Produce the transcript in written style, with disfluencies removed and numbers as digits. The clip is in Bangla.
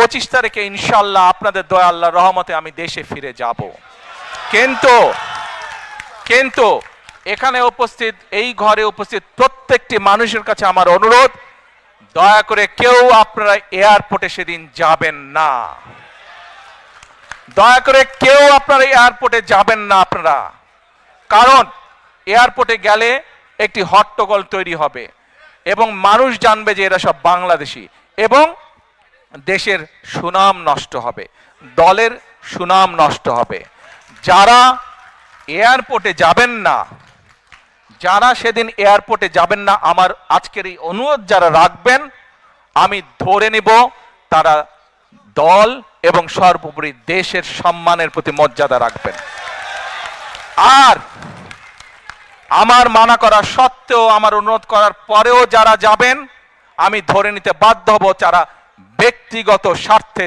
25 তারিখে ইনশাআল্লাহ আপনাদের দয়া আল্লাহর রহমতে আমি দেশে ফিরে যাব। কিন্তু এখানে উপস্থিত, এই ঘরে উপস্থিত প্রত্যেকটি মানুষের কাছে আমার অনুরোধ, দয়া করে কেউ আপনারা এয়ারপোর্টে সেদিন যাবেন না। দয়া করে কেউ আপনারা এয়ারপোর্টে যাবেন না আপনারা, কারণ এয়ারপোর্টে গেলে একটি হট্টগোল তৈরি হবে এবং মানুষ জানবে যে এরা সব বাংলাদেশি, এবং দেশের সুনাম নষ্ট হবে, দলের সুনাম নষ্ট হবে। যারা এয়ারপোর্টে যাবেন না, যারা সেদিন এয়ারপোর্টে যাবেন না, আমার আজকের এই অনুরোধ যারা রাখবেন, আমি ধরে নিব তারা দল এবং সর্বোপরি দেশের সম্মানের প্রতি মর্যাদা রাখবেন। আর আমার মানা করা সত্ত্বেও, আমার অনুরোধ করার পরেও যারা যাবেন, আমি ধরে নিতে বাধ্য হব যারা ব্যক্তিগত স্বার্থে